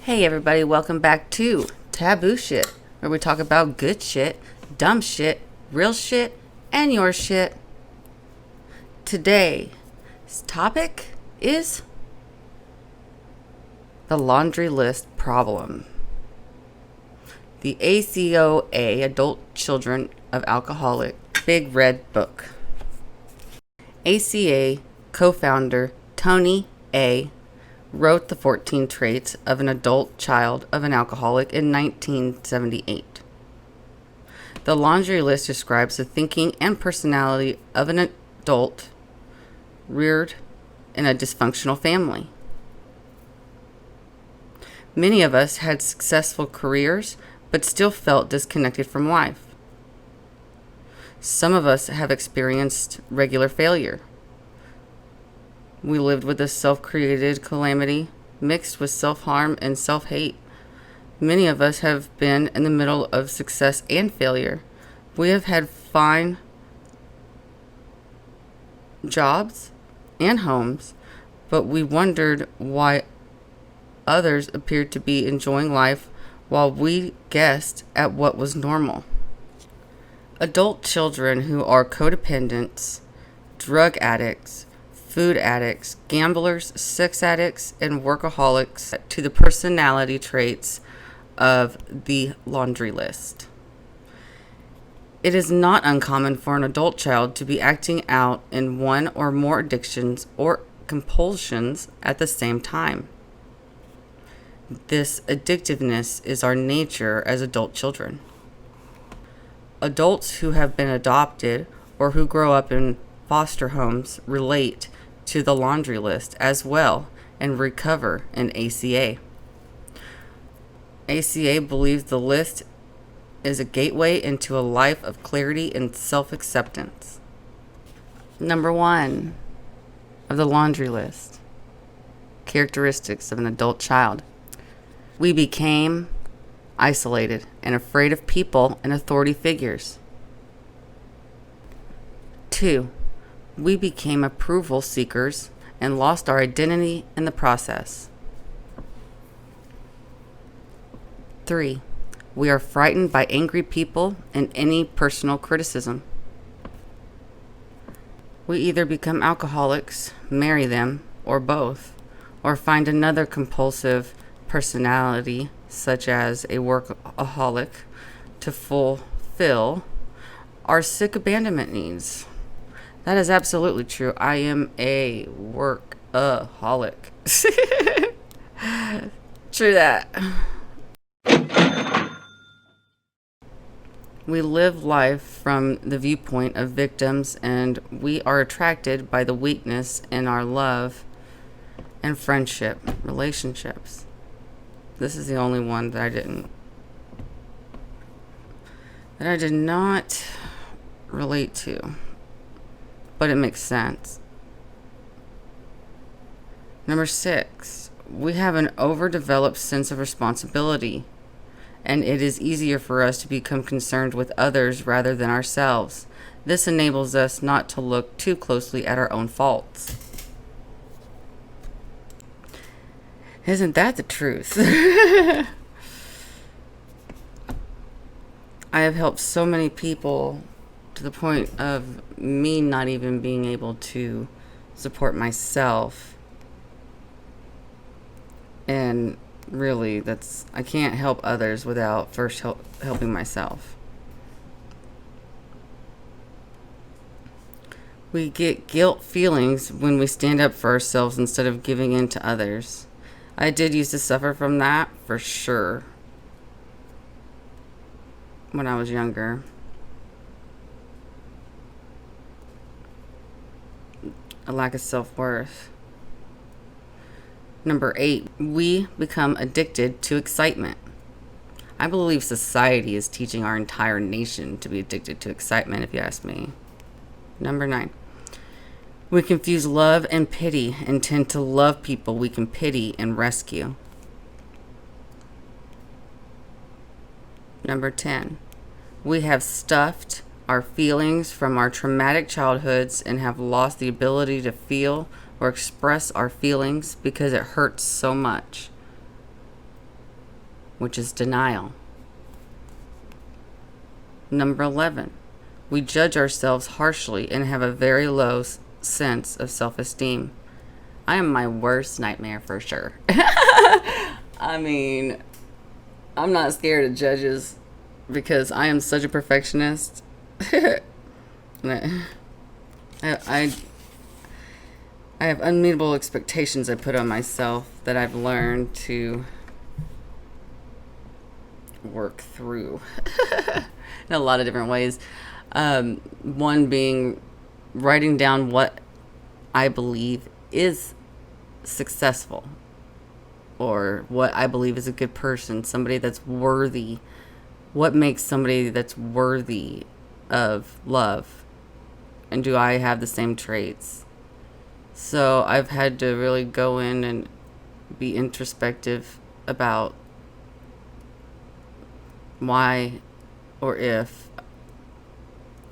Hey everybody, welcome back to Taboo Shit, where we talk about good shit, dumb shit, real shit, and your shit. Today's topic is the laundry list problem. The ACOA, Adult Children of Alcoholic, Big Red Book. ACA co-founder Tony A. wrote the 14 traits of an adult child of an alcoholic in 1978. The laundry list describes the thinking and personality of an adult reared in a dysfunctional family. Many of us had successful careers, but still felt disconnected from life. Some of us have experienced regular failure. We lived with a self-created calamity mixed with self-harm and self-hate. Many of us have been in the middle of success and failure. We have had fine jobs and homes, but we wondered why others appeared to be enjoying life while we guessed at what was normal. Adult children who are codependents, drug addicts, food addicts, gamblers, sex addicts, and workaholics to the personality traits of the laundry list. It is not uncommon for an adult child to be acting out in one or more addictions or compulsions at the same time. This addictiveness is our nature as adult children. Adults who have been adopted or who grow up in foster homes relate to the laundry list as well and recover in ACA. ACA believes the list is a gateway into a life of clarity and self-acceptance. Number 1 of the laundry list. Characteristics of an adult child. We became isolated and afraid of people and authority figures. 2. We became approval seekers and lost our identity in the process. 3. We are frightened by angry people and any personal criticism. We either become alcoholics, marry them, or both, or find another compulsive personality, such as a workaholic, to fulfill our sick abandonment needs. That is absolutely true. I am a workaholic. True that. We live life from the viewpoint of victims, and we are attracted by the weakness in our love and friendship relationships. This is the only one that I did not relate to. But it makes sense. Number 6, we have an overdeveloped sense of responsibility, and it is easier for us to become concerned with others rather than ourselves. This enables us not to look too closely at our own faults. Isn't that the truth? I have helped so many people to the point of me not even being able to support myself. And really, I can't help others without first helping myself. We get guilt feelings when we stand up for ourselves instead of giving in to others. I did used to suffer from that, for sure, when I was younger. A lack of self-worth. Number 8, we become addicted to excitement. I believe society is teaching our entire nation to be addicted to excitement, if you ask me. Number 9, we confuse love and pity and tend to love people we can pity and rescue. Number 10, we have stuffed our feelings from our traumatic childhoods and have lost the ability to feel or express our feelings because it hurts so much. which is denial. Number 11, we judge ourselves harshly and have a very low sense of self-esteem. I am my worst nightmare for sure. I mean, I'm not scared of judges because I am such a perfectionist. I have unmeetable expectations I put on myself that I've learned to work through in a lot of different ways. One being writing down what I believe is successful, or what I believe is a good person, somebody that's worthy. What makes somebody that's worthy of love? And do I have the same traits? So I've had to really go in and be introspective about why or if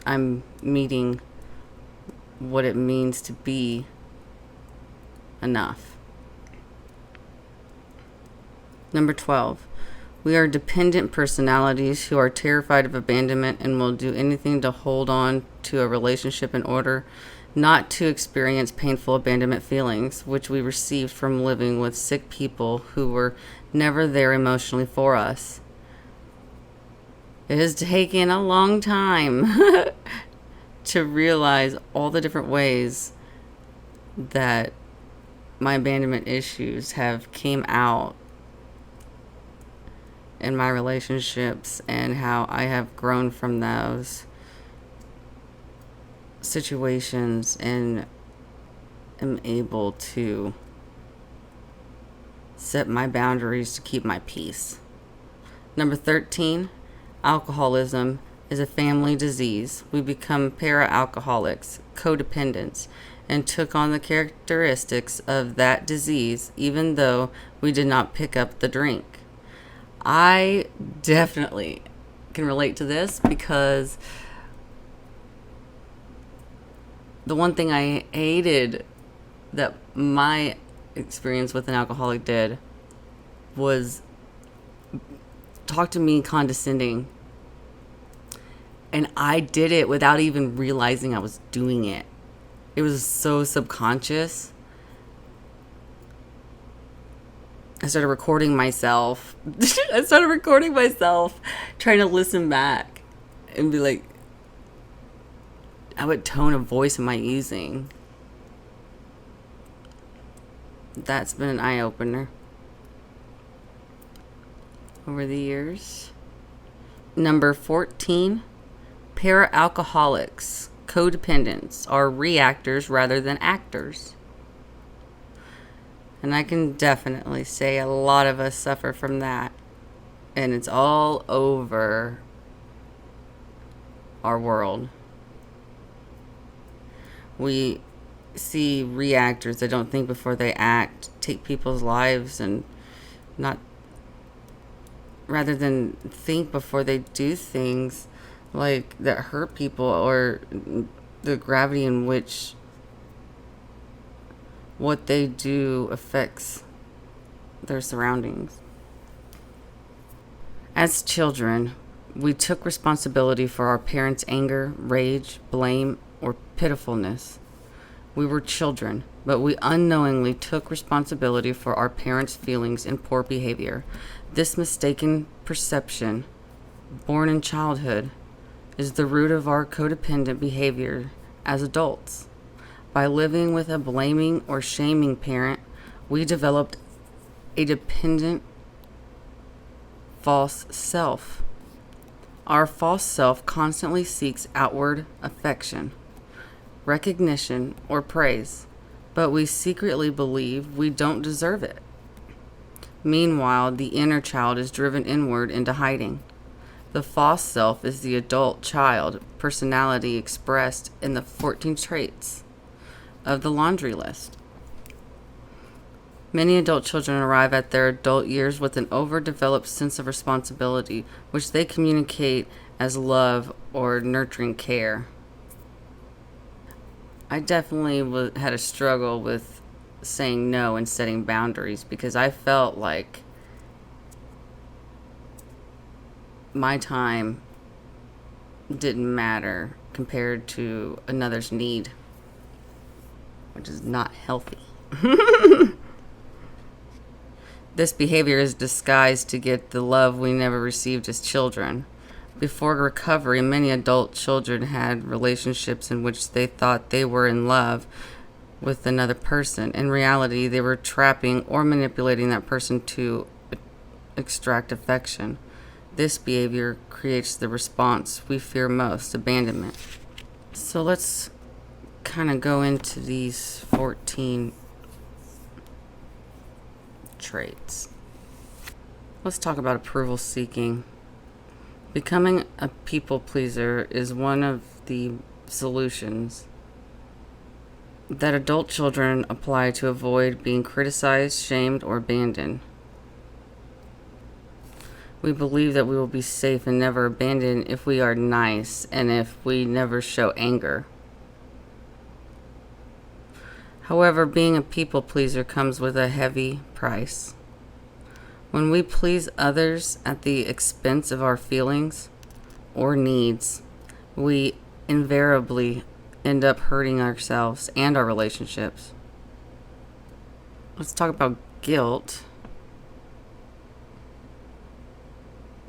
I'm meeting what it means to be enough. Number 12, we are dependent personalities who are terrified of abandonment and will do anything to hold on to a relationship in order not to experience painful abandonment feelings, which we received from living with sick people who were never there emotionally for us. It has taken a long time to realize all the different ways that my abandonment issues have came out in my relationships and how I have grown from those situations and am able to set my boundaries to keep my peace. Number 13, alcoholism is a family disease. We become para-alcoholics, codependents, and took on the characteristics of that disease even though we did not pick up the drink. I definitely can relate to this because the one thing I hated that my experience with an alcoholic did was talk to me condescending. And I did it without even realizing I was doing it. It was so subconscious. I started recording myself. Trying to listen back and be like, what tone of voice am I using? That's been an eye-opener over the years. Number 14, para-alcoholics, codependents, are reactors rather than actors. And I can definitely say a lot of us suffer from that. And it's all over our world. We see reactors that don't think before they act, take people's lives and not, rather than think before they do things like that hurt people, or the gravity in which what they do affects their surroundings. As children, we took responsibility for our parents' anger, rage, blame, or pitifulness. We were children, but we unknowingly took responsibility for our parents' feelings and poor behavior. This mistaken perception, born in childhood, is the root of our codependent behavior as adults. By living with a blaming or shaming parent, we developed a dependent false self. Our false self constantly seeks outward affection, recognition, or praise, but we secretly believe we don't deserve it. Meanwhile, the inner child is driven inward into hiding. The false self is the adult child personality expressed in the 14 traits of the laundry list. Many adult children arrive at their adult years with an overdeveloped sense of responsibility, which they communicate as love or nurturing care. I definitely had a struggle with saying no and setting boundaries because I felt like my time didn't matter compared to another's need, which is not healthy. This behavior is disguised to get the love we never received as children. Before recovery, many adult children had relationships in which they thought they were in love with another person. In reality, they were trapping or manipulating that person to extract affection. This behavior creates the response we fear most, abandonment. So let's kind of go into these 14 traits. Let's talk about approval seeking. Becoming a people pleaser is one of the solutions that adult children apply to avoid being criticized, shamed, or abandoned. We believe that we will be safe and never abandoned if we are nice and if we never show anger. However, being a people pleaser comes with a heavy price. When we please others at the expense of our feelings or needs, we invariably end up hurting ourselves and our relationships. Let's talk about guilt.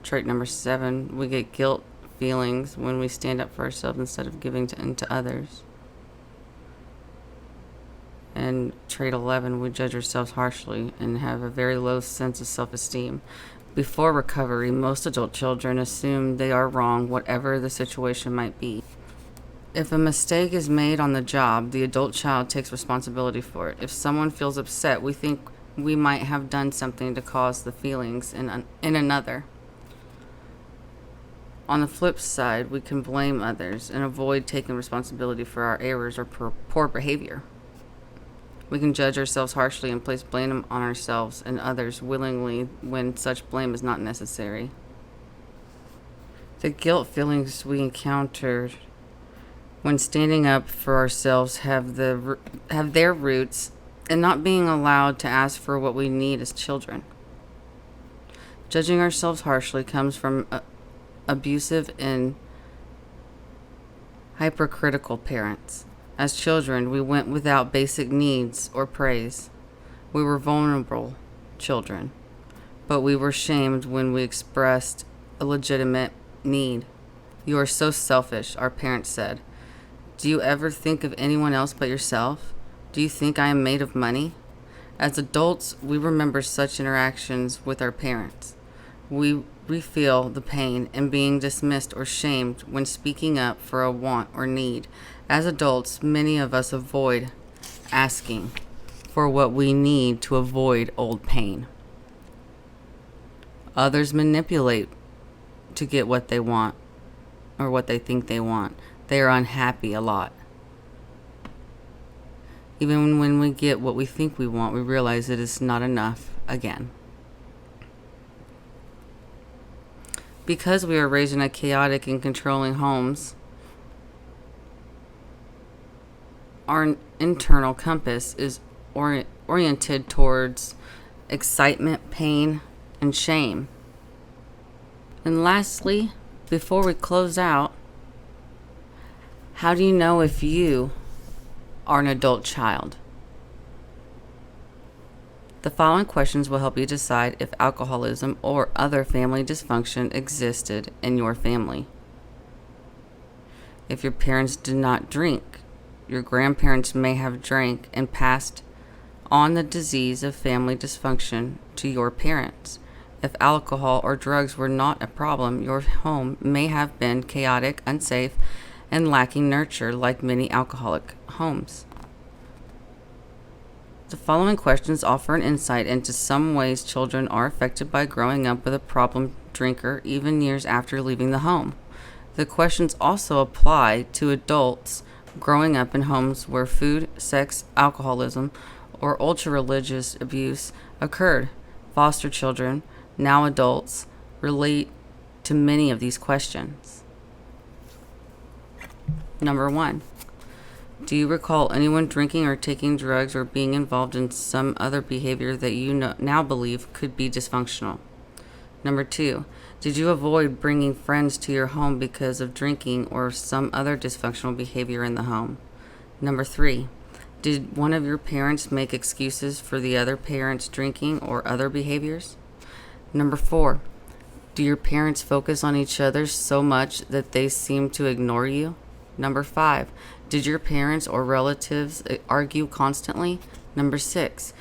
Trait number 7, we get guilt feelings when we stand up for ourselves instead of giving to others. And trait 11, we judge ourselves harshly and have a very low sense of self-esteem. Before recovery, most adult children assume they are wrong, whatever the situation might be. If a mistake is made on the job, the adult child takes responsibility for it. If someone feels upset, we think we might have done something to cause the feelings in another. On the flip side, we can blame others and avoid taking responsibility for our errors or poor behavior. We can judge ourselves harshly and place blame on ourselves and others willingly when such blame is not necessary. The guilt feelings we encountered when standing up for ourselves have their roots in not being allowed to ask for what we need as children. Judging ourselves harshly comes from abusive and hypercritical parents. As children, we went without basic needs or praise. We were vulnerable children, but we were shamed when we expressed a legitimate need. "You are so selfish," our parents said. "Do you ever think of anyone else but yourself? Do you think I am made of money?" As adults, we remember such interactions with our parents. We feel the pain in being dismissed or shamed when speaking up for a want or need. As adults, many of us avoid asking for what we need to avoid old pain. Others manipulate to get what they want or what they think they want. They are unhappy a lot. Even when we get what we think we want, we realize it is not enough again. Because we are raised in a chaotic and controlling homes, our internal compass is oriented towards excitement, pain, and shame. And lastly, before we close out, how do you know if you are an adult child? The following questions will help you decide if alcoholism or other family dysfunction existed in your family. If your parents did not drink, your grandparents may have drank and passed on the disease of family dysfunction to your parents. If alcohol or drugs were not a problem, your home may have been chaotic, unsafe, and lacking nurture like many alcoholic homes. The following questions offer an insight into some ways children are affected by growing up with a problem drinker even years after leaving the home. The questions also apply to adults growing up in homes where food, sex, alcoholism, or ultra-religious abuse occurred. Foster children, now adults, relate to many of these questions. Number 1. Do you recall anyone drinking or taking drugs or being involved in some other behavior that you now believe could be dysfunctional? Number 2, did you avoid bringing friends to your home because of drinking or some other dysfunctional behavior in the home? Number 3, did one of your parents make excuses for the other parent's drinking or other behaviors? Number 4, do your parents focus on each other so much that they seem to ignore you? Number 5, did your parents or relatives argue constantly? Number 6,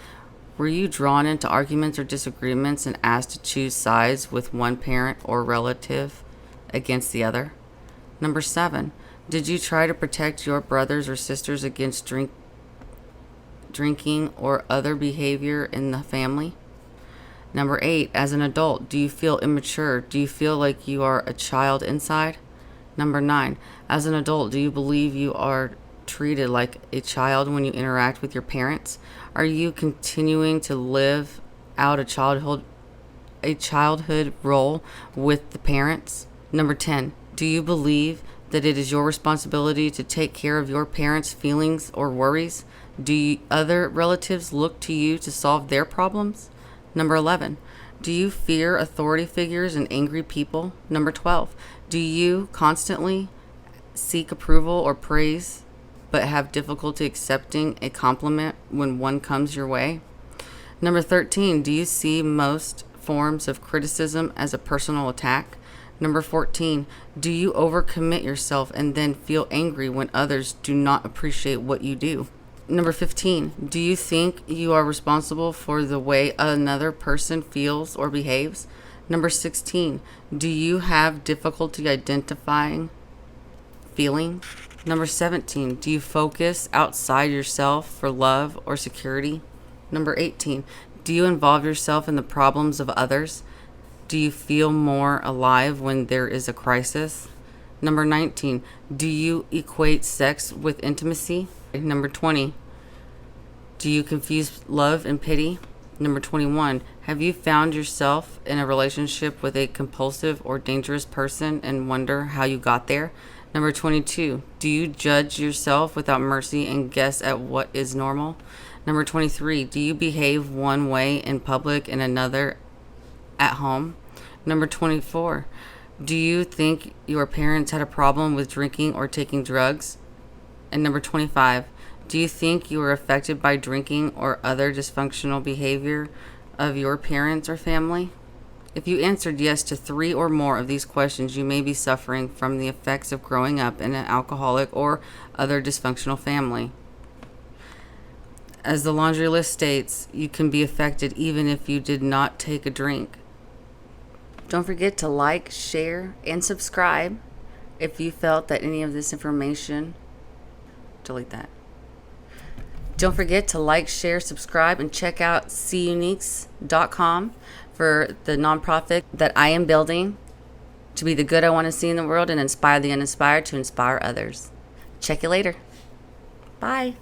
were you drawn into arguments or disagreements and asked to choose sides with one parent or relative against the other? Number 7, did you try to protect your brothers or sisters against drinking or other behavior in the family? Number 8, as an adult, do you feel immature? Do you feel like you are a child inside? Number 9, as an adult, do you believe you are treated like a child when you interact with your parents? Are you continuing to live out a childhood role with the parents? Number 10, do you believe that it is your responsibility to take care of your parents' feelings or worries? Do other relatives look to you to solve their problems? Number 11, do you fear authority figures and angry people? Number 12, do you constantly seek approval or praise but have difficulty accepting a compliment when one comes your way? Number 13, do you see most forms of criticism as a personal attack? Number 14, do you overcommit yourself and then feel angry when others do not appreciate what you do? Number 15, do you think you are responsible for the way another person feels or behaves? Number 16, do you have difficulty identifying feeling? Number 17, do you focus outside yourself for love or security? Number 18, do you involve yourself in the problems of others? Do you feel more alive when there is a crisis? Number 19, do you equate sex with intimacy? Number 20, do you confuse love and pity? Number 21, have you found yourself in a relationship with a compulsive or dangerous person and wonder how you got there? Number 22, do you judge yourself without mercy and guess at what is normal? Number 23, do you behave one way in public and another at home? Number 24, do you think your parents had a problem with drinking or taking drugs? And number 25, do you think you were affected by drinking or other dysfunctional behavior of your parents or family? If you answered yes to 3 or more of these questions, you may be suffering from the effects of growing up in an alcoholic or other dysfunctional family. As the laundry list states, you can be affected even if you did not take a drink. Don't forget to like, share, and subscribe if you felt that any of this information... Delete that. Don't forget to like, share, subscribe, and check out cuniques.com for the nonprofit that I am building to be the good I want to see in the world and inspire the uninspired to inspire others. Check you later. Bye.